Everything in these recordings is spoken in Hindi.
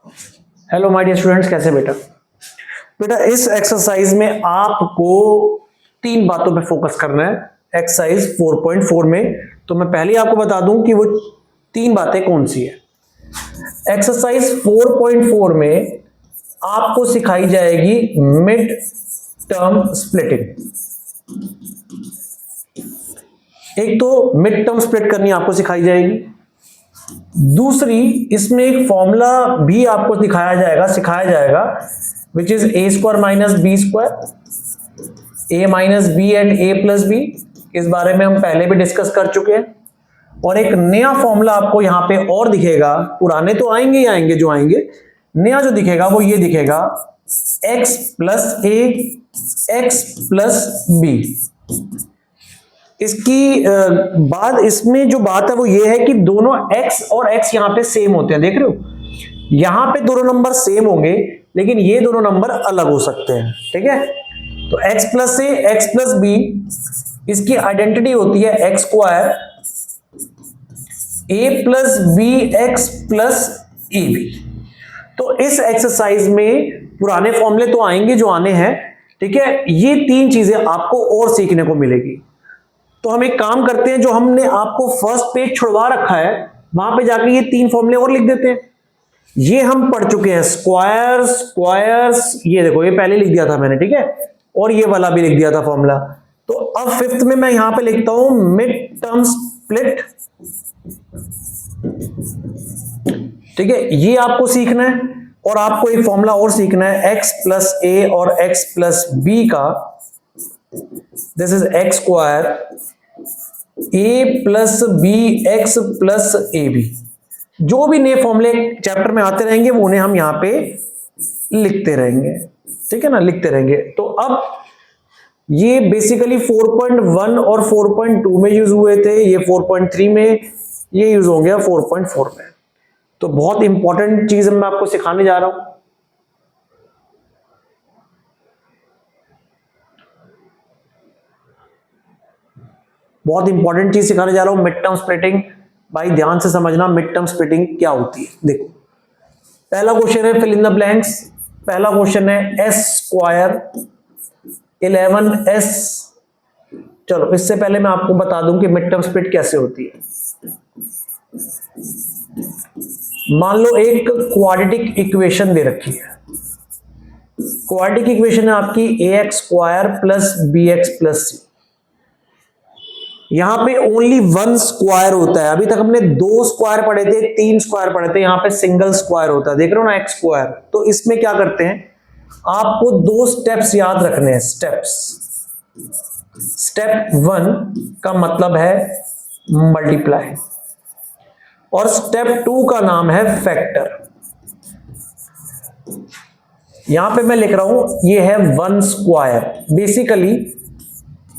हेलो माय डियर स्टूडेंट्स, कैसे बेटा? बेटा इस एक्सरसाइज में आपको तीन बातों पे फोकस करना है। एक्सरसाइज 4.4 में तो मैं पहले ही आपको बता दूं कि वो तीन बातें कौन सी है। एक्सरसाइज 4.4 में आपको सिखाई जाएगी मिड टर्म स्प्लिटिंग। एक तो मिड टर्म स्प्लिट करनी आपको सिखाई जाएगी, दूसरी इसमें एक फॉर्मूला भी आपको सिखाया जाएगा which is a square minus b square, a minus b and a plus b. इस बारे में हम पहले भी डिस्कस कर चुके हैं। और एक नया फॉर्मूला आपको यहां पे और दिखेगा, पुराने तो आएंगे ही आएंगे, जो आएंगे नया जो दिखेगा वो ये दिखेगा x plus a x plus b. इसकी बाद इसमें जो बात है वो ये है कि दोनों x और x यहां पे सेम होते हैं, देख रहे हो? यहां पे दोनों नंबर सेम होंगे लेकिन ये दोनों नंबर अलग हो सकते हैं, ठीक है? तो x plus a x plus b, इसकी आइडेंटिटी होती है x square a plus B x plus a b. तो इस एक्सरसाइज में पुराने फॉर्मूले तो आएंगे जो आने हैं, ठीक है? ये तीन चीजें आपको और सीखने को मिलेगी। तो हम एक काम करते हैं, जो हमने आपको फर्स्ट पेज छुड़वा रखा है वहां पे जाके ये तीन फॉर्मूले और लिख देते हैं। ये हम पढ़ चुके हैं, स्क्वायर्स स्क्वायर्स, ये देखो ये पहले लिख दिया था मैंने, ठीक है? और ये वाला भी लिख दिया था फॉर्मूला। तो अब फिफ्थ में मैं यहां पे लिखता हूं मिड टर्म स्प्लिट, ठीक है? ये आपको सीखना है। और आपको एक फॉर्मूला और सीखना है x प्लस ए और x प्लस बी का, this is x square a plus B x plus a b. जो भी नए फॉर्मूले चैप्टर में आते रहेंगे वो उन्हें हम यहां पे लिखते रहेंगे, ठीक है ना? लिखते रहेंगे। तो अब ये बेसिकली 4.1 और 4.2 में यूज हुए थे, ये 4.3 में ये यूज होंगे 4.4 में। तो बहुत इंपॉर्टेंट चीज मैं आपको सिखाने जा रहा हूं। बहुत इंपॉर्टेंट चीज सिखाने जा रहा हूं, मिड टर्म स्प्लिटिंग। भाई ध्यान से समझना मिड टर्म स्प्लिटिंग क्या होती है। देखो पहला क्वेश्चन है फिल इन द ब्लैंक्स। पहला क्वेश्चन है एस स्क्वायर 11s। चलो इससे पहले मैं आपको बता दूं कि मिड टर्म स्प्लिट कैसे होती है। मान लो एक क्वाड्रेटिक इक्वेशन दे रखी है। क्वाड्रेटिक इक्वेशन है आपकी A X square plus B x plus C. यहां पे ओनली वन स्क्वायर होता है। अभी तक हमने दो स्क्वायर पढ़े थे, तीन स्क्वायर पढ़े थे, यहां पे सिंगल स्क्वायर होता है, देख रहे हो ना, एक्स स्क्वायर। तो इसमें क्या करते हैं, आपको दो स्टेप्स याद रखने हैं। स्टेप 1 का मतलब है मल्टीप्लाई और स्टेप 2 का नाम है फैक्टर। यहां पे मैं लिख रहा हूं ये है one square. Basically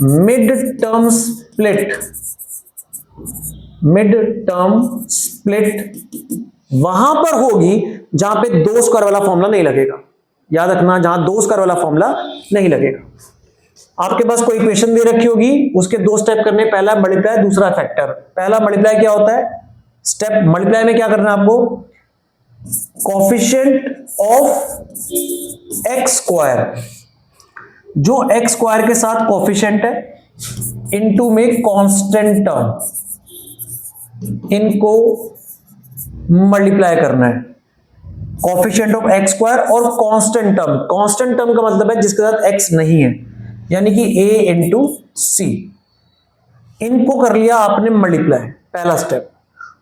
mid term split वहां पर होगी जहां पे दो स्क्वायर वाला फॉर्मूला नहीं लगेगा। याद रखना, जहां दो स्क्वायर वाला फॉर्मूला नहीं लगेगा। आपके पास कोई इक्वेशन दे रखी होगी, उसके दो स्टेप करने, पहला मल्टीप्लाई दूसरा फैक्टर। पहला मल्टीप्लाई क्या होता है, स्टेप मल्टीप्लाई में क्या करना है आपको, कोफिशिएंट ऑफ एक्स स्क्वायर, जो एक्स स्क्वायर के साथ कोफिशिएंट है, इनटू में कांस्टेंट टर्म, इनको मल्टीप्लाई करना है। कोफिशिएंट ऑफ एक्स स्क्वायर और कांस्टेंट टर्म। कांस्टेंट टर्म का मतलब है जिसके साथ एक्स नहीं है, यानी कि a इंटू सी। इनको कर लिया आपने मल्टीप्लाई, पहला स्टेप।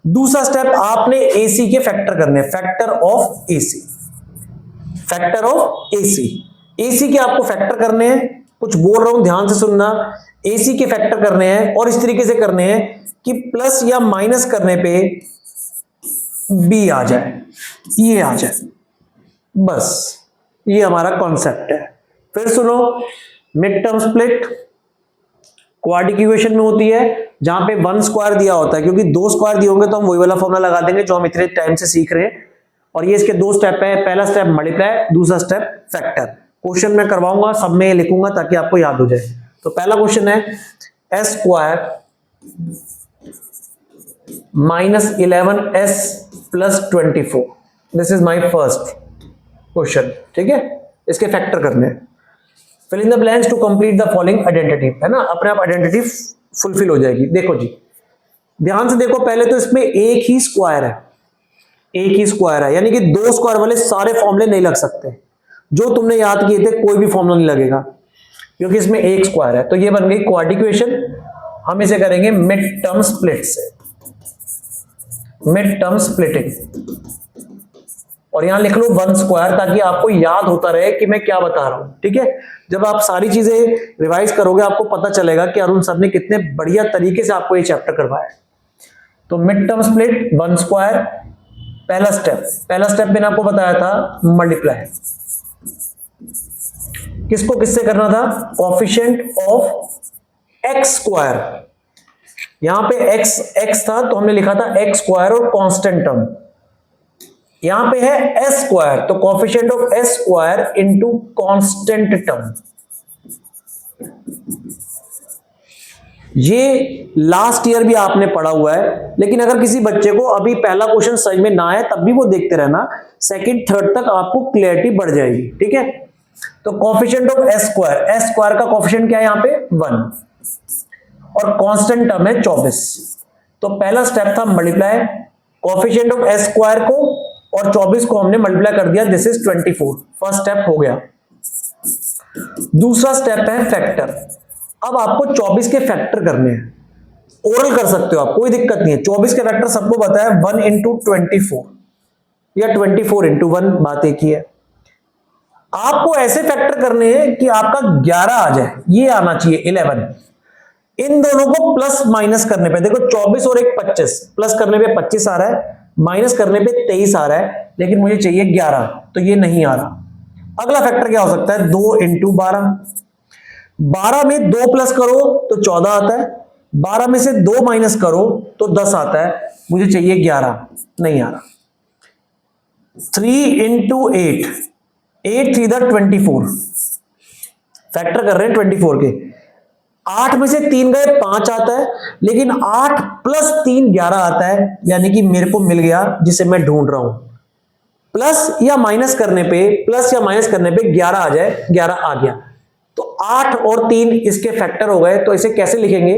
दूसरा स्टेप आपने AC के फैक्टर करने, factor of AC, factor of AC। AC के आपको फैक्टर करने हैं, कुछ बोल रहा हूं ध्यान से सुनना। AC के फैक्टर करने हैं और इस तरीके से करने हैं कि प्लस या माइनस करने पे B आ जाए, ये आ जाए, बस ये हमारा कॉन्सेप्ट है। फिर सुनो, mid term split quadratic equation में होती है जहां पे वन स्क्वायर दिया होता है, क्योंकि दो स्क्वायर दिए होंगे तो हम वही वाला फॉर्मूला लगा देंगे जो हम इतने टाइम से सीख रहे हैं। और ये इसके दो स्टेप है, पहला स्टेप मल्टीप्लाई, दूसरा स्टेप फैक्टर। क्वेश्चन मैं करवाऊंगा, सब में लिखूंगा ताकि आपको याद हो जाए। तो पहला क्वेश्चन है s square minus 11s plus 24। This is my first question, ठीक है। इसके फैक्टर करने हैं। Fill in the blanks to complete the following identity, है ना, अपने आप आइडेंटिटी फुलफिल हो जाएगी। देखो जी, ध्यान से देखो, पहले तो इसमें एक ही स्क्वायर है, एक ही स्क्वायर है, यानी कि दो स्क्वायर वाले सारे फॉर्मूले नहीं लग सकते। जो तुमने याद किए थे कोई भी फॉर्मूला नहीं लगेगा, क्योंकि इसमें एक स्क्वायर है। तो ये बन गई क्वाड्रेटिक इक्वेशन। हम इसे करेंगे मिड टर्म स्प्लिट से, मिड टर्म स्प्लिटिंग, और यहां लिख लो 1 स्क्वायर, ताकि आपको याद होता रहे कि मैं क्या बता रहा हूं, ठीक है। जब आप सारी चीजें रिवाइज करोगे आपको पता चलेगा कि अरुण सर ने कितने बढ़िया तरीके से आपको ये चैप्टर करवाया। तो मिड टर्म स्प्लिट 1 स्क्वायर, पहला स्टेप मैंने आपको बताया था मल्टीप्लाई। किसको किससे करना था? Coefficient of x square. यहां पे एक्स था तो हमने लिखा था एक्स स्क्वायर और कांस्टेंट टर्म। यहां पे है एस स्क्वायर, तो coefficient of S square into constant term. ये लास्ट ईयर भी आपने पढ़ा हुआ है, लेकिन अगर किसी बच्चे को अभी पहला क्वेश्चन समझ में ना आए तब भी वो देखते रहना, सेकंड थर्ड तक आपको क्लैरिटी बढ़ जाएगी, ठीक है। तो कोएफिशिएंट ऑफ एस स्क्वायर का कोएफिशिएंट क्या है यहां पे? 1, और कांस्टेंट टर्म है 24। तो पहला स्टेप था multiply, coefficient of S square को और 24 को हमने मल्टीप्लाई कर दिया, दिस इज 24। फर्स्ट स्टेप हो गया। दूसरा स्टेप है फैक्टर। अब आपको 24 के फैक्टर करने हैं, ओरल कर सकते हो आप, कोई दिक्कत नहीं है। 24 के फैक्टर सबको पता है, 1 इंटू 24 या 24 इंटू 1, बात एक ही है। आपको ऐसे फैक्टर करने हैं कि आपका 11 आ जाए, ये आना चाहिए 11। इन दोनों को प्लस माइनस करने पे, देखो 24 और 1 25, प्लस करने पे 25 आ रहा है, माइनस करने पे 23 आ रहा है, लेकिन मुझे चाहिए 11, तो ये नहीं आ रहा। अगला फैक्टर क्या हो सकता है? 2 इंटू 12। 12 में 2 प्लस करो तो 14 आता है, 12 में से 2 माइनस करो तो 10 आता है, मुझे चाहिए 11, नहीं आ रहा। 3 इंटू 8, 8 3 24, फैक्टर कर रहे हैं 24 के। 8 में से 3 गए 5 आता है, लेकिन 8 प्लस 3 11 आता है, यानी कि मेरे को मिल गया जिसे मैं ढूंढ रहा हूं। प्लस या माइनस करने पे 11 आ जाए, 11 आ गया। तो 8 और 3 इसके फैक्टर हो गए, तो इसे कैसे लिखेंगे?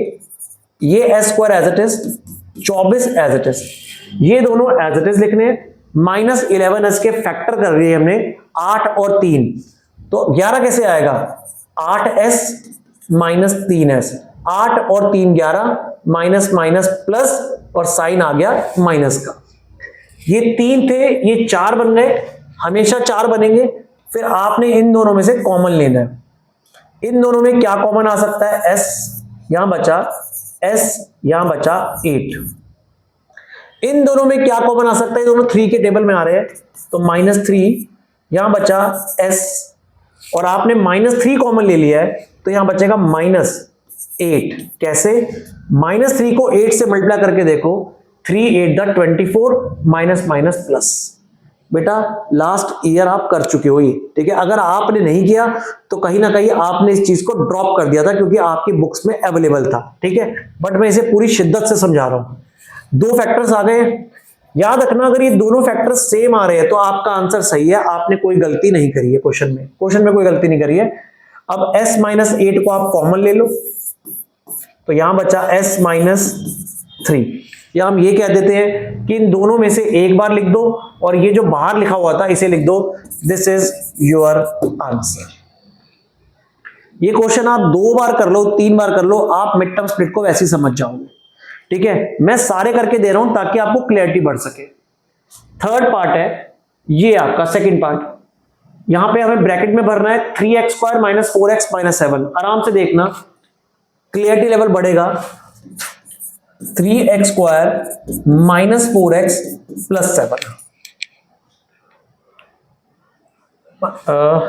ये S square as it is, 24 as it is, ये दोनों एज इट इज लिखने, माइनस 11 इसके फैक्टर कर रही है हमने 8 और 3, तो 11 कैसे आएगा? 8s माइनस 3s, 8 और 3 11, माइनस माइनस प्लस, और साइन आ गया माइनस का। ये 3 थे, ये 4 बन गए, हमेशा 4 बनेंगे। फिर आपने इन दोनों में से कॉमन लेना है। इन दोनों में क्या कॉमन आ सकता है? s यहां बचा, s यहां बचा 8। इन दोनों में क्या कॉमन आ सकता है? दोनों 3 के टेबल में आ रहे हैं, तो -3 यहां बचा s, और आपने -3 कॉमन ले लिया है, तो यहां बचेगा -8। कैसे? -3 को 8 से मल्टीप्लाई करके देखो, 3 8 द 24, माइनस माइनस प्लस। बेटा लास्ट ईयर आप कर चुके हो ये, ठीक है। अगर आपने नहीं किया तो कहीं ना कहीं आपने इस चीज को ड्रॉप कर दिया था, क्योंकि आपकी बुक्स में अवेलेबल था, ठीक है। बट मैं इसे पूरी शिद्दत से समझा रहा हूं। 2 फैक्टर्स आ गए, याद रखना अगर ये दोनों फैक्टर्स सेम आ रहे हैं तो आपका आंसर सही है, आपने कोई गलती नहीं करी है क्वेश्चन में कोई गलती नहीं करी है। अब s माइनस 8 को आप कॉमन ले लो, तो यहां बचा s माइनस 3, या हम ये कह देते हैं कि इन दोनों में से एक बार लिख दो, और ये जो बाहर लिखा हुआ था इसे लिख दो, दिस इज योर आंसर। ये क्वेश्चन आप 2 बार कर लो, 3 बार कर लो, आप मिड टर्म स्प्लिट को वैसे ही समझ जाओगे, ठीक है। मैं सारे करके दे रहा हूं ताकि आपको क्लैरिटी बढ़ सके। थर्ड पार्ट है ये आपका सेकंड पार्ट, यहां पे हमें ब्रैकेट में भरना है 3x² माइनस 4x माइनस 7। आराम से देखना, क्लियरिटी लेवल बढ़ेगा। 3x² minus 4x plus 7,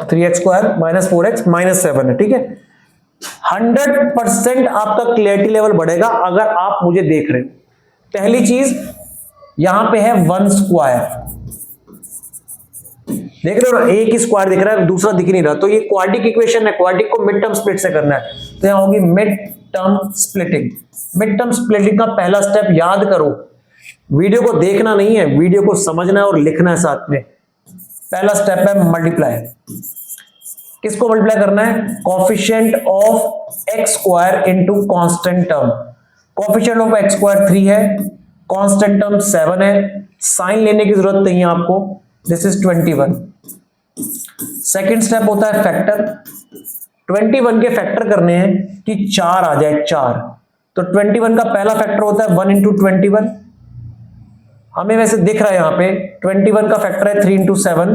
3x² minus 4x minus 7 है, ठीक है। 100% आपका क्लियरिटी लेवल बढ़ेगा अगर आप मुझे देख रहे हो। पहली चीज यहां पे है 1 स्क्वायर, देख रहे हो ना, एक ही स्क्वायर दिख रहा है, दूसरा दिख नहीं रहा, तो ये क्वाड्रेटिक इक्वेशन है, क्वाड्रेटिक को मिड टर्म स्प्लिट से करना है, तो यहां होगी mid term splitting. Mid term splitting का पहला स्टेप याद करो, वीडियो को देखना नहीं है, वीडियो को समझना है और लिखना है साथ में। पहला स्टेप है मल्टीप्लाई। किसको मल्टीप्लाई करना है? Coefficient of x square into constant term. Coefficient of x square 3 है, कांस्टेंट टर्म 7 है, साइन लेने की जरूरत नहीं है आपको। This is 21। सेकेंड स्टेप होता है फैक्टर। 21 के फैक्टर करने हैं कि 4 आ जाए, 4। तो 21 का पहला फैक्टर होता है 1 इंटू 21। हमें वैसे दिख रहा है यहां पे 21 का फैक्टर है 3 इंटू 7।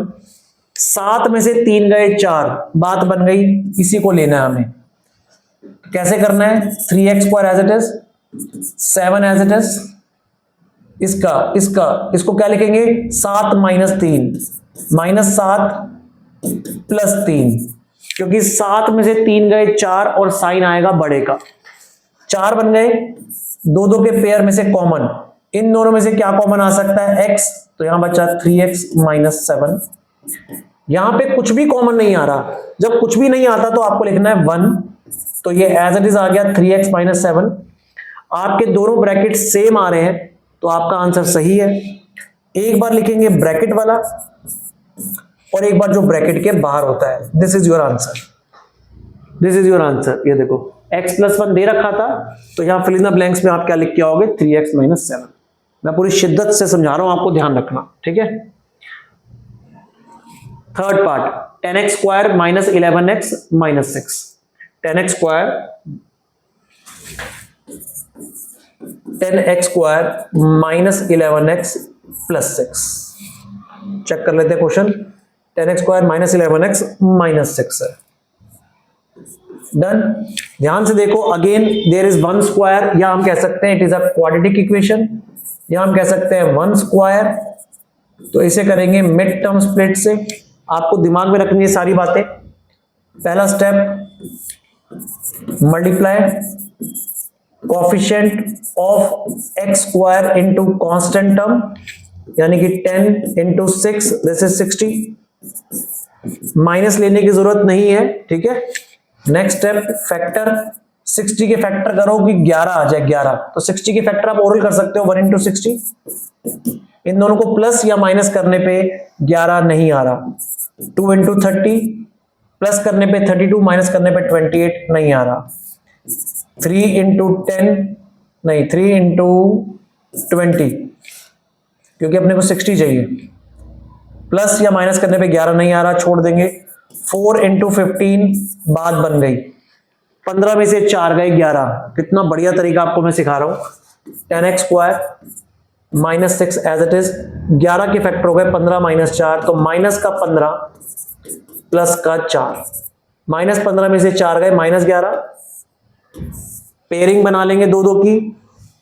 7 में से 3 गए 4, बात बन गई। इसी को लेना है हमें। कैसे करना है? 3x square as it is, 7 as it is, इसको क्या लिखेंगे? 7 माइनस 3, माइनस 7 प्लस 3, क्योंकि 7 में से 3 गए 4 और साइन आएगा बड़े का। 4 बन गए, दो के पेयर में से कॉमन, इन दोनों में से क्या कॉमन आ सकता है? x, तो यहां बचा 3x माइनस 7। यहां पे कुछ भी कॉमन नहीं आ रहा। जब कुछ भी नहीं आता तो आपको लिखना है 1, तो ये एज इट इज आ गया 3x माइनस 7। आपके दोनों ब्रैकेट सेम आ रहे हैं तो आपका आंसर सही है। एक बार लिखेंगे ब्रैकेट वाला और एक बार जो ब्रैकेट के बाहर होता है। This is your answer, this is your answer. ये देखो x प्लस 1 दे रखा था, तो यहां फिल इन द ब्लैंक्स में आप क्या लिख के आओगे? 3x minus 7। मैं पूरी शिद्दत से समझा रहा हूं, आपको ध्यान रखना, ठीक है। Third part, 10x square minus 11x minus 6। 10x square minus 11x plus 6। Check कर लेते हैं question. 10x square minus 11x minus 6 है। डन। ध्यान से देखो, अगेन देयर इज 1 स्क्वायर, या हम कह सकते हैं it is a quadratic equation, या हम कह सकते हैं 1 स्क्वायर। तो इसे करेंगे मिड टर्म स्प्लिट से। आपको दिमाग में रखनी है सारी बातें। पहला step multiply coefficient of x square into constant term, यानी कि 10 इंटू 6, दिस इज 60। माइनस लेने की जरूरत नहीं है, ठीक है। Next step factor. 60 के फैक्टर करो कि 11 आ जाए, 11। तो 60 के फैक्टर आप ओरल कर सकते हो 1 इंटू 60। इन दोनों को प्लस या माइनस करने पे 11 नहीं आ रहा। 2 इंटू 30, प्लस करने पे 32, माइनस करने पे 28 नहीं आ रहा। 3 इंटू 10 नहीं, 3 इंटू 20, क्योंकि अपने को 60 चाहिए। प्लस या माइनस करने पे 11 नहीं आ रहा, छोड़ देंगे। 4 इंटू 15, बात बन गई। 15 में से 4 गए 11। कितना बढ़िया तरीका आपको मैं सिखा रहा हूं। 10x square minus 6 as it is. 11 के फैक्टर हो गए 15 माइनस 4, तो माइनस का 15 प्लस का 4। माइनस 15 में से 4 गए माइनस 11। पेयरिंग बना लेंगे दो की।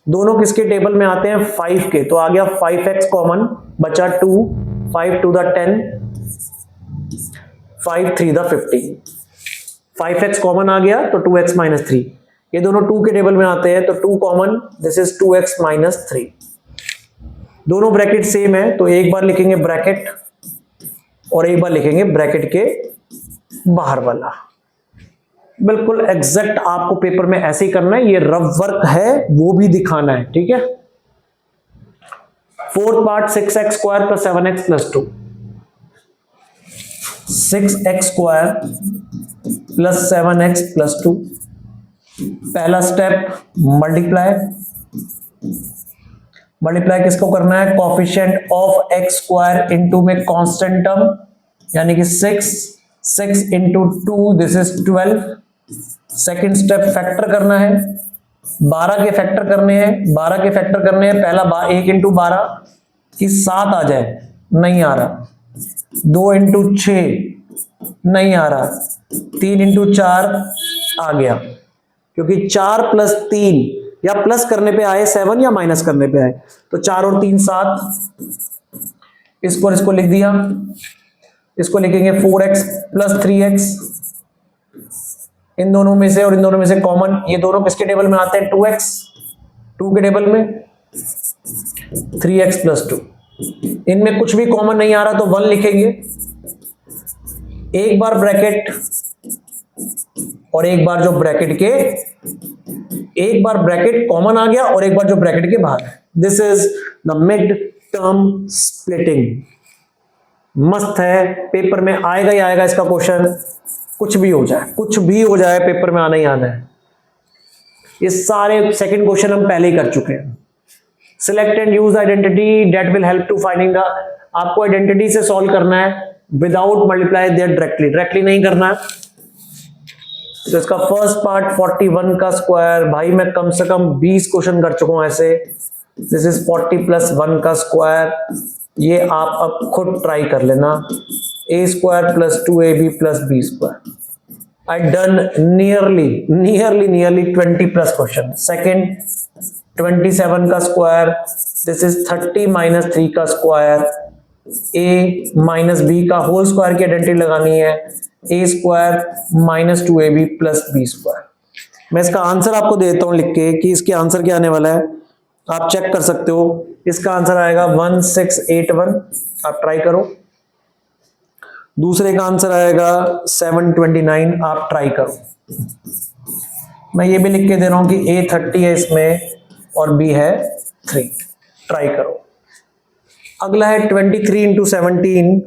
दोनों किसके टेबल में आते हैं? 5 के। तो आ गया 5x कॉमन, बचा 2, 5 two the 10, 5 3 the 15। 5x common आ गया तो 2x माइनस 3। ये दोनों 2 के टेबल में आते हैं तो 2 common, this is 2x minus 3। दोनों ब्रैकेट सेम है तो एक बार लिखेंगे ब्रैकेट और एक बार लिखेंगे ब्रैकेट के बाहर वाला। बिल्कुल एग्जैक्ट आपको पेपर में ऐसे ही करना है। ये रफ वर्क है, वो भी दिखाना है, ठीक है। Fourth part 6x square plus 7x plus 2। 6x square plus 7x plus 2। पहला स्टेप मल्टीप्लाई। मल्टीप्लाई किसको करना है? Coefficient of x square into में कांस्टेंट टर्म, यानी कि 6 into 2, this is 12। Second step factor करना है। 12 के फैक्टर करने हैं। 12 के फैक्टर करने हैं। पहला 1 इंटू 12 कि 7 आ जाए, नहीं आ रहा। 2 इंटू 6 नहीं आ रहा। 3 इंटू 4 आ गया, क्योंकि 4 प्लस 3 या प्लस करने पे आए 7 या माइनस करने पे आए, तो 4 और 3 7। इसको लिख दिया। इसको लिखेंगे 4x प्लस 3x। इन दोनों में से और इन दोनों में से कॉमन, ये दोनों किसके टेबल में आते हैं? 2x, 2 के टेबल में। 3x plus 2। इनमें कुछ भी कॉमन नहीं आ रहा तो 1 लिखेंगे। एक बार ब्रैकेट और एक बार जो ब्रैकेट के, एक बार ब्रैकेट कॉमन आ गया और एक बार जो ब्रैकेट के बाहर है। This is the mid term splitting. मस्त है, पेपर में आएगा ही आएगा इसका क्वेश्चन, कुछ भी हो जाए, कुछ भी हो जाए, पेपर में आना ही आना है। ये सारे सेकंड क्वेश्चन हम पहले ही कर चुके हैं। Select and use identity that will help to finding the, आपको आइडेंटिटी से सॉल्व करना है विदाउट मल्टीप्लाई देयर डायरेक्टली नहीं करना है। तो इसका फर्स्ट पार्ट 41 का स्क्वायर, भाई मैं कम से कम 20 क्वेश्चन कर चुका हूं ऐसे। दिस इज 40 + 1 का स्क्वायर, ये आप अब खुद ट्राई कर लेना। a² + 2ab + b²। I done nearly 20 plus question. Second 27 का स्क्वायर, दिस इज 30 - 3 का स्क्वायर, a - b का होल स्क्वायर की आइडेंटिटी लगानी है, a² - 2ab + b²। मैं इसका आंसर आपको देता हूं लिख के कि इसके आंसर क्या आने वाला है, आप चेक कर सकते हो। इसका आंसर आएगा 1681, आप ट्राई करो। दूसरे का आंसर आएगा 729, आप ट्राई करो। मैं ये भी लिख के दे रहा हूं कि a 30 है इसमें और b है 3, ट्राई करो। अगला है 23 × 17,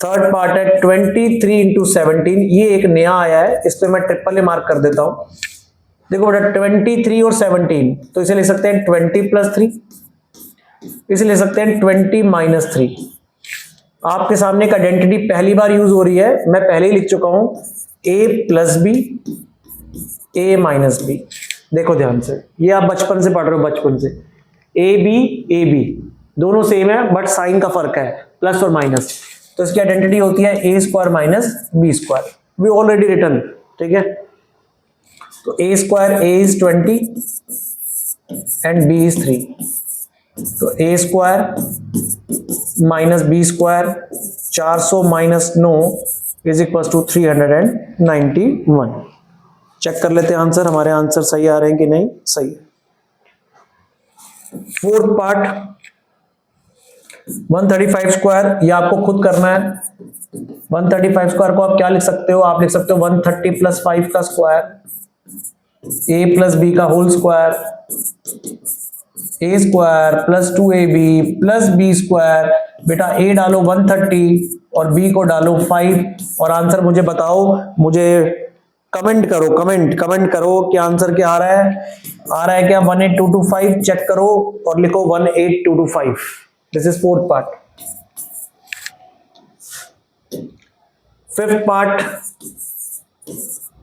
थर्ड पार्ट है 23 × 17। ये एक नया आया है, इस पे मैं ट्रिपल ए मार्क कर देता हूं। देखो बेटा 23 और 17, तो इसे ले सकते हैं 20 + 3, इसे ले सकते हैं 20 - 3। आपके सामने एक आइडेंटिटी पहली बार यूज हो रही है, मैं पहले ही लिख चुका हूं, a + b, a - b। देखो ध्यान से, ये आप बचपन से पढ़ रहे हो, बचपन से a b दोनों सेम है, बट साइन का फर्क है, प्लस और माइनस। तो इसकी आइडेंटिटी होती है a² - b²। We already written, ठीक है। तो a² a is 20 and b is 3, तो a² - b², 400 - 9 = 391। चेक कर लेते हैं आंसर, हमारे आंसर सही आ रहे हैं कि नहीं। सही है। फोर्थ पार्ट 135 स्क्वायर, ये आपको खुद करना है। 135 स्क्वायर को आप क्या लिख सकते हो, आप लिख सकते हो 130 + 5 का स्क्वायर, a + b का whole square, a² + 2ab + b²। बेटा a डालो 130 और b को डालो 5, और आंसर मुझे बताओ, मुझे कमेंट करो, कमेंट करो कि आंसर क्या आ रहा है क्या 18225। चेक करो और लिखो 18225। This is fourth part. Fifth part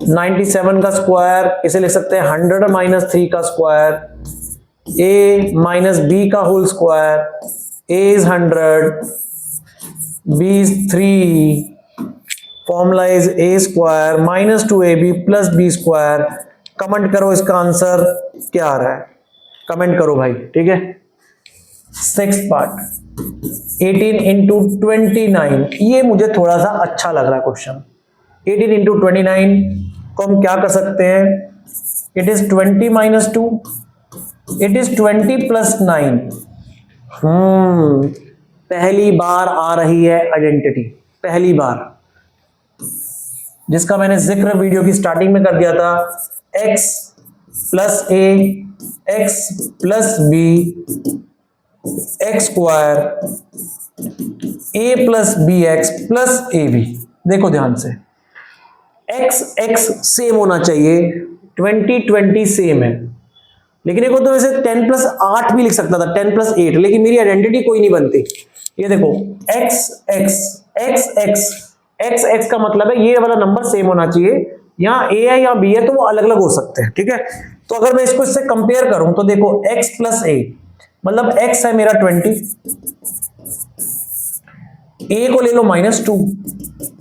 97 का स्क्वायर, इसे लिख सकते हैं 100 - 3 का स्क्वायर, a - b का whole square, a is 100, b is 3, formula is a² - 2ab + b²। Comment करो इसका आंसर क्या आ रहा है, कमेंट करो भाई, ठीक है। सिक्स्थ पार्ट 18 × 29, ये मुझे थोड़ा सा अच्छा लग रहा है क्वेश्चन। 18 × 29 को हम क्या कर सकते हैं, इट इज 20 - 2, इट इज 20 + 9। पहली बार आ रही है आइडेंटिटी, पहली बार, जिसका मैंने जिक्र वीडियो की स्टार्टिंग में कर दिया था। x + a, x + b, x² a + bx + ab। देखो ध्यान से, x सेम होना चाहिए, 20 सेम है, लेकिन एक तो वैसे 10 + 8 भी लिख सकता था, 10 + 8, लेकिन मेरी आइडेंटिटी कोई नहीं बनती। ये देखो x का मतलब है ये वाला नंबर सेम होना चाहिए। यहाँ a है या b है तो वो अलग अलग हो सकते हैं, ठीक है। तो अगर मैं इसको इससे कंपेयर करूं तो देखो x + a, मतलब x है मेरा 20, a को ले लो -2,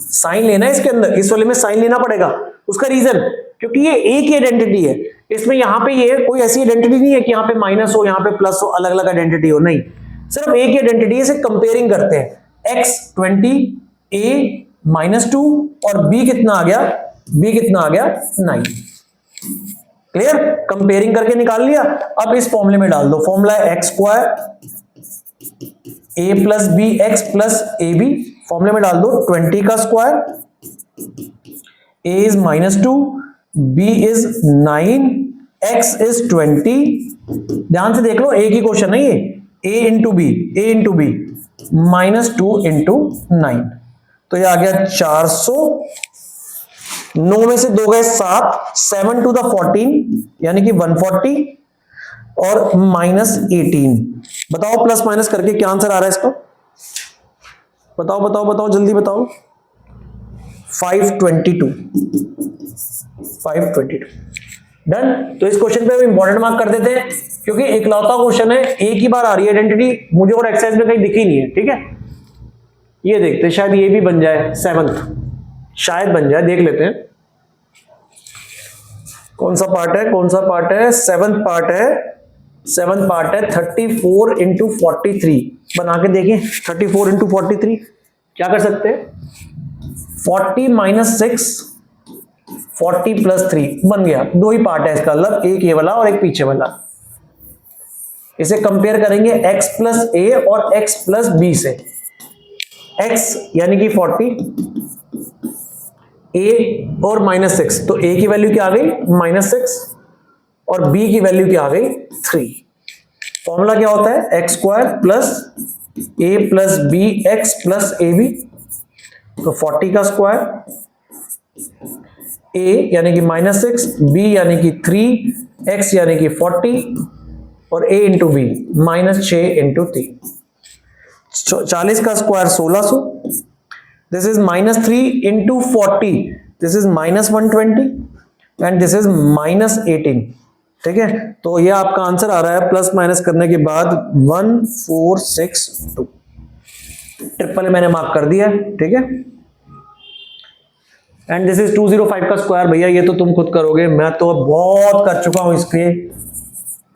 साइन लेना है इसके अंदर, इस वाले में साइन लेना पड़ेगा। उसका रीजन, क्योंकि ये a की आइडेंटिटी है, इसमें यहाँ पे ये कोई ऐसी आइडेंटिटी नहीं है कि यहाँ पे माइनस हो, यहाँ पे प्लस हो, अलग अलग आइडेंटिटी हो, नहीं, सिर्फ a की आइडेंटिटी से कंपेयरिंग करते हैं। x 20, a -2 और b कितना आ गया, 9। क्लियर, कंपेयरिंग करके निकाल लिया। अब इस फॉर्मूले में डाल दो, फॉर्मूला है x² a + bx + ab, फॉर्मूले में डाल दो 20 का square, a is -2, b is 9 x is 20, ध्यान से देख लो, एक ही क्वेश्चन है ये, a इंटू बी -2 × 9, तो ये आ गया 400, 9 में से 2 गए 7, 7 to the 14 यानी कि 140 और -18। बताओ प्लस माइनस करके क्या आंसर आ रहा है इसका, बताओ जल्दी बताओ। 522 डन। तो इस क्वेश्चन पे हम इंपॉर्टेंट मार्क कर देते हैं, क्योंकि इकलौता क्वेश्चन है, एक ही बार आ रही है आइडेंटिटी, मुझे और एक्सरसाइज में कहीं दिखी नहीं है। ठीक है, ये देखते हैं, शायद ये भी बन जाए 7th, शायद बन जाए, देख लेते हैं कौन सा पार्ट है। 7th पार्ट है 34 × 43, बना के देखें। 34 × 43 क्या कर सकते हैं, 40 - 6 40 + 3 बन गया। दो ही पार्ट है इसका, मतलब एक ये वाला और एक पीछे वाला। इसे कंपेयर करेंगे x + a और x + b से। x यानी कि 40, a और -6, तो a की वैल्यू क्या आ गई -6 और b की वैल्यू क्या आ गई 3। फॉर्मूला क्या होता है, x² + a + bx + ab, तो 40 का स्क्वायर, a यानी कि -6, b यानी कि 3, x यानी कि 40 और a × b -6 × 3, 40 का square 1600। This is -3 × 40, this is -120 and this is -18। ठीक है, तो ये आपका आंसर आ रहा है प्लस माइनस करने के बाद 1462। ट्रिपल मैंने मार्क कर दिया, ठीक है। एंड दिस इज 205 का स्क्वायर, भैया ये तो तुम खुद करोगे, मैं तो बहुत कर चुका हूं इसके।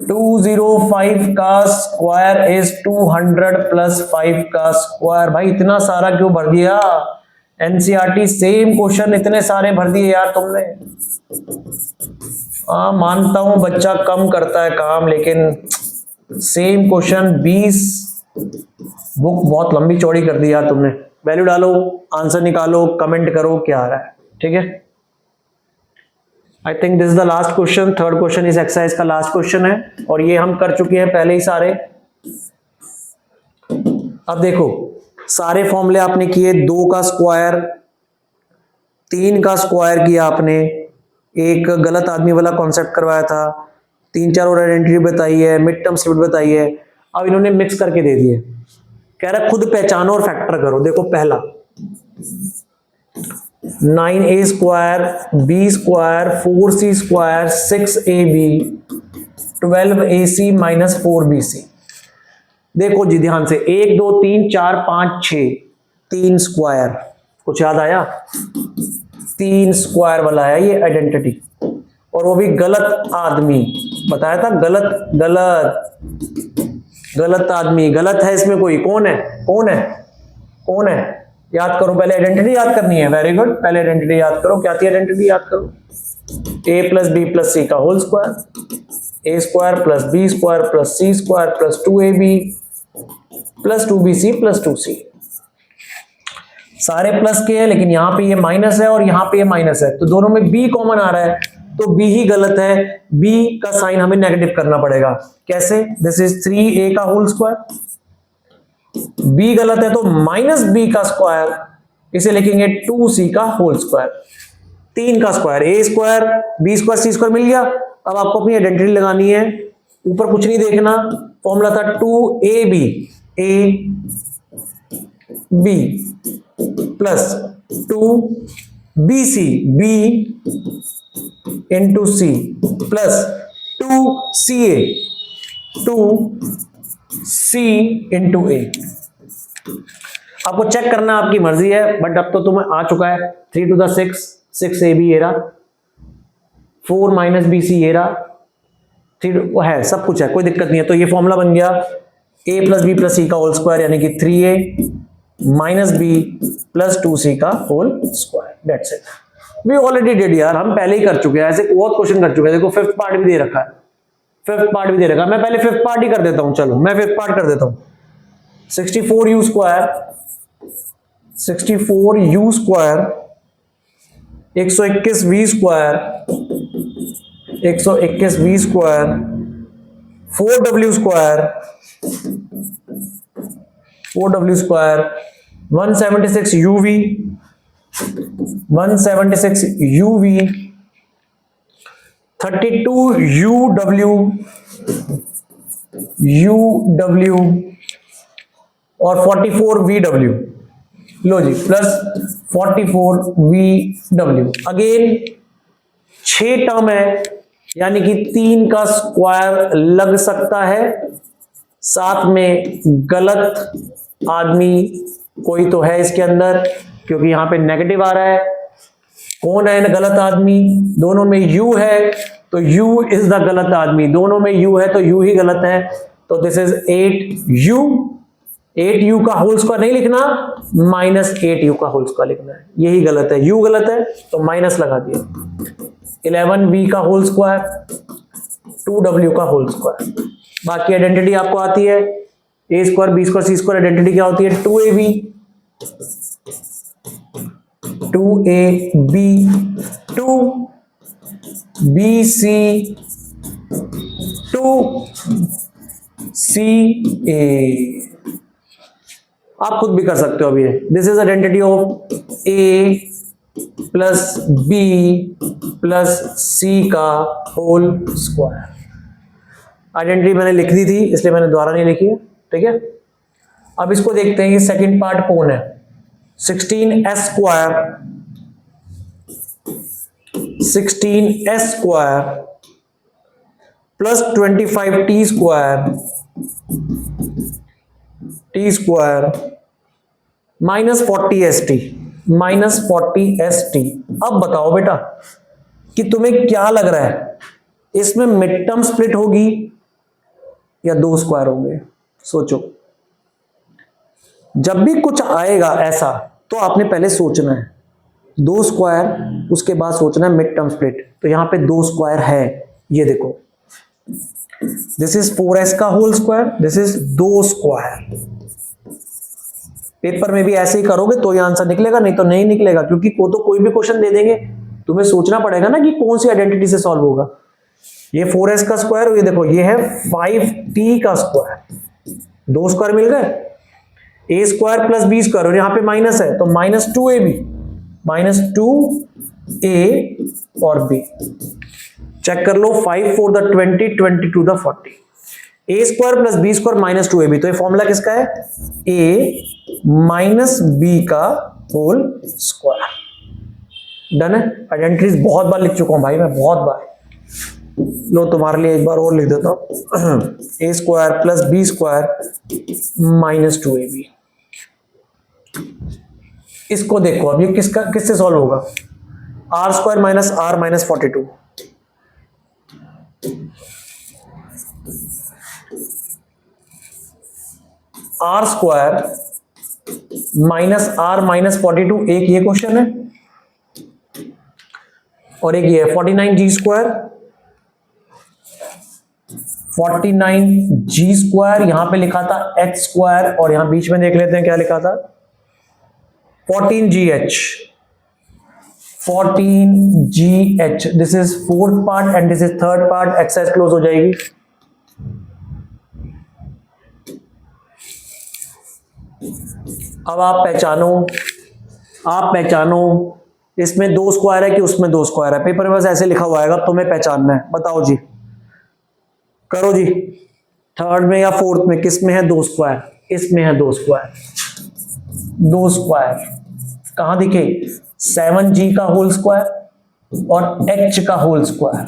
205 का स्क्वायर इज 200 + 5 का स्क्वायर। भाई इतना सारा क्यों भर दिया, एनसीईआरटी सेम क्वेश्चन इतने सारे भर दिए यार तुमने। मानता हूं बच्चा कम करता है काम, लेकिन सेम क्वेश्चन 20 बुक बहुत लंबी चौड़ी कर दी यार तुमने। वैल्यू डालो, आंसर निकालो, कमेंट करो क्या आ रहा है, ठीक है। I think this is the last question, third question इस एक्सरसाइज का लास्ट क्वेश्चन है, और ये हम कर चुके हैं पहले ही सारे। अब देखो सारे फॉर्मूले आपने किए, 2 का स्क्वायर, 3 का स्क्वायर किया आपने, एक गलत आदमी वाला कॉन्सेप्ट करवाया था, 3-4 और आइडेंटिटी बताई है, मिड टर्म स्प्लिट बताई है। अब इन्होंने मिक्स करके दे दिए, कह रहा है खुद पहचानो और फैक्टर करो। देखो पहला 9a² b² 4c² 6ab 12ac - 4bc। देखो जी ध्यान से, 1 2 3 4 5 6, 3 स्क्वायर, कुछ याद आया? 3 स्क्वायर वाला है ये आइडेंटिटी, और वो भी गलत आदमी बताया था। गलत आदमी, गलत है इसमें कोई, कौन है? याद करो, पहले आइडेंटिटी याद करनी है। वेरी गुड, पहले आइडेंटिटी याद करो, क्या थी आइडेंटिटी याद करो। a + b + c का whole square, a² + b² + c² + 2ab + 2bc + 2c। सारे प्लस के हैं, लेकिन यहां पे ये माइनस है और यहां पे ये माइनस है, तो दोनों में b कॉमन आ रहा है, तो b ही गलत है। b का साइन हमें नेगेटिव करना पड़ेगा। कैसे? दिस इज 3a का होल स्क्वायर, b गलत है तो -b का स्क्वायर, इसे लिखेंगे 2c का होल स्क्वायर। 3 का स्क्वायर, a² b² c² मिल गया। अब आपको अपनी आइडेंटिटी लगानी है, ऊपर कुछ नहीं देखना, फॉर्मूला था 2ab b plus 2bc b into c plus 2ca 2c into a। आपको चेक करना आपकी मर्जी है, बट अब तो तुम्हें आ चुका है। 3 to the 6 6ab ये रहा, 4 - bc ये रहा, 3 है, सब कुछ है, कोई दिक्कत नहीं है। तो ये फॉर्मूला बन गया a + b + c का होल स्क्वायर, यानी कि 3a - b + 2c का whole square. That's it, we already did यार, हम पहले ही कर चुके हैं, ऐसे बहुत क्वेश्चन कर चुके हैं। देखो फिफ्थ पार्ट भी दे रखा है, मैं पहले फिफ्थ पार्ट ही कर देता हूं। चलो मैं फिफ्थ पार्ट कर देता हूं। 64u² 121v² 121 v square 4w square 176 u v 32 यूडब्ल्यू और 44 वीडब्ल्यू। लो जी, प्लस 44 वीडब्ल्यू। अगेन 6 टर्म है, यानी कि 3 का स्क्वायर लग सकता है। साथ में गलत आदमी कोई तो है इसके अंदर, क्योंकि यहां पे नेगेटिव आ रहा है। कौन है गलत आदमी? दोनों में u है तो u इज द गलत आदमी, दोनों में u है तो u ही गलत है। तो दिस इज 8u का होल स्क्वायर नहीं लिखना, -8u का होल स्क्वायर लिखना है, यही गलत है। u गलत है तो माइनस लगा दिया। 11v का होल स्क्वायर 2w का होल स्क्वायर। बाकी आइडेंटिटी आपको आती है, a square b square c square. Identity क्या होती है? 2ab 2bc 2ca। आप खुद भी कर सकते हो अभी। This is identity of a plus b plus c का होल स्क्वायर। आइडेंटिटी मैंने लिख दी थी इसलिए मैंने दोबारा नहीं लिखी है, ठीक है। अब इसको देखते हैं, ये सेकंड पार्ट कौन है? 16s square plus 25t square minus 40st। अब बताओ बेटा कि तुम्हें क्या लग रहा है, इसमें मिड टर्म स्प्लिट होगी या 2 स्क्वायर होंगे? सोचो। जब भी कुछ आएगा ऐसा तो आपने पहले सोचना है 2 स्क्वायर, उसके बाद सोचना है मिड टर्म स्प्लिट। तो यहां पे 2 स्क्वायर है, ये देखो, दिस इज 4s का whole square, this is 2 square. Paper में भी ऐसे ही करोगे तो ये आंसर निकलेगा, नहीं तो नहीं निकलेगा, क्योंकि कोई भी क्वेश्चन दे देंगे, तुम्हें सोचना पड़ेगा ना कि कौन सी आइडेंटिटी से सॉल्व होगा। ये 4s का स्क्वायर और ये देखो ये है 5t का स्क्वायर, 2 स्क्वायर मिल गए। a square plus b square और यहां पे माइनस है तो -2a और b। चेक कर लो, 5 4 the 20, 22 the 40। a square plus b square -2ab, तो ये फॉर्मूला किसका है? a माइनस b का होल स्क्वायर। डन है। आइडेंटिटीज बहुत बार लिख चुका हूं भाई मैं, बहुत बार। लो तुम्हारे लिए एक बार और लिख देता हूं, a square plus b square -2ab। इसको देखो अब ये किससे सॉल्व होगा? r square minus r minus 42। r square minus r minus 42, एक ये क्वेश्चन है और एक ये है 49g स्क्वायर 49g स्क्वायर। यहां पे लिखा था h स्क्वायर और यहां बीच में देख लेते हैं क्या लिखा था, 14gh। This is fourth part and this is third part. Exercise close हो जाएगी। अब आप पहचानो इसमें 2 स्क्वायर है कि उसमें 2 स्क्वायर है। पेपर में बस ऐसे लिखा हुआ आएगा, तुम्हें पहचानना है। बताओ जी, करो जी। थर्ड में या फोर्थ में किस में है 2 स्क्वायर? इसमें है 2 स्क्वायर। 2 स्क्वायर कहां दिखे? 7g का होल स्क्वायर और h का होल स्क्वायर।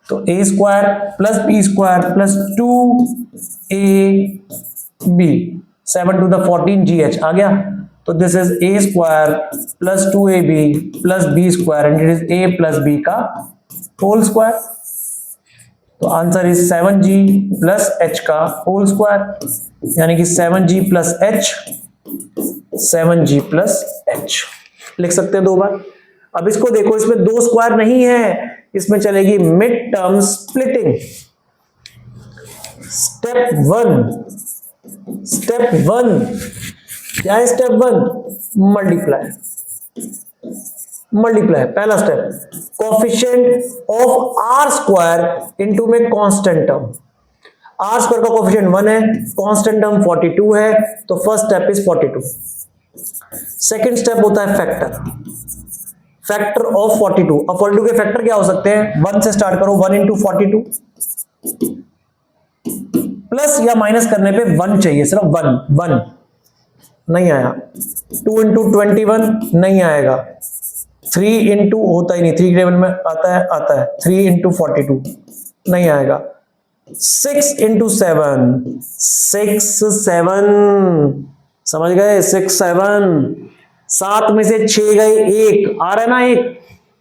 तो a square plus b square plus 2ab 7 to the 14gh आ गया। तो this is a square plus 2ab plus b square and it is a plus b का होल स्क्वायर। तो answer is 7g plus h का होल स्क्वायर, यानी कि 7g plus h, 7g plus h लिख सकते हैं 2 बार। अब इसको देखो, इसमें 2 स्क्वायर नहीं है, इसमें चलेगी मिड टर्म स्प्लिटिंग। स्टेप 1 क्या है? Step 1 multiply. मल्टीप्लाई, पहला step, coefficient of r square into में कांस्टेंट टर्म, आर स्क्वायर का कोफिशिएंट 1 है, कांस्टेंट टर्म 42 है, तो first step is 42। Second step होता है फैक्टर ऑफ 42। अब 42 के फैक्टर क्या हो सकते हैं, 1 से स्टार्ट करो, 1 इंटू 42, प्लस या माइनस करने पे 1 चाहिए, सिर्फ 1 नहीं आया, 2 इंटू 21 नहीं आएगा, 3 इंटू होता ही नहीं, 3 टेबल में आता है 3 इंटू 42 नहीं आएगा, 6 इंटू 7 समझ गए, 6 7 7 में से 6 गए, 1 आ रहा है ना, 1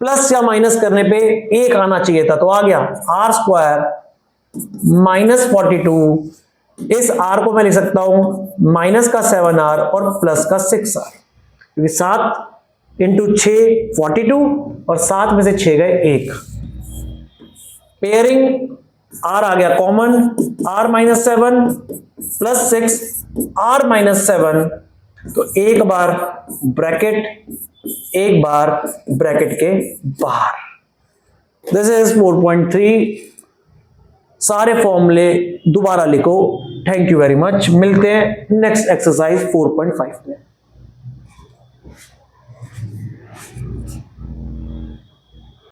प्लस या माइनस करने पे 1 आना चाहिए था, तो आ गया आर स्क्वायर माइनस 42। इस r को मैं लिख सकता हूं माइनस का 7r और प्लस का 6r, क्योंकि 7 इंटू 6 42 और 7 में से 6 गए 1, पेयरिंग r आ गया common, r minus 7 plus 6 r minus 7, तो एक बार ब्रैकेट के बाहर। This is 4.3। सारे फॉर्मूले दोबारा लिखो। थैंक यू वेरी मच, मिलते हैं नेक्स्ट एक्सरसाइज 4.5 में।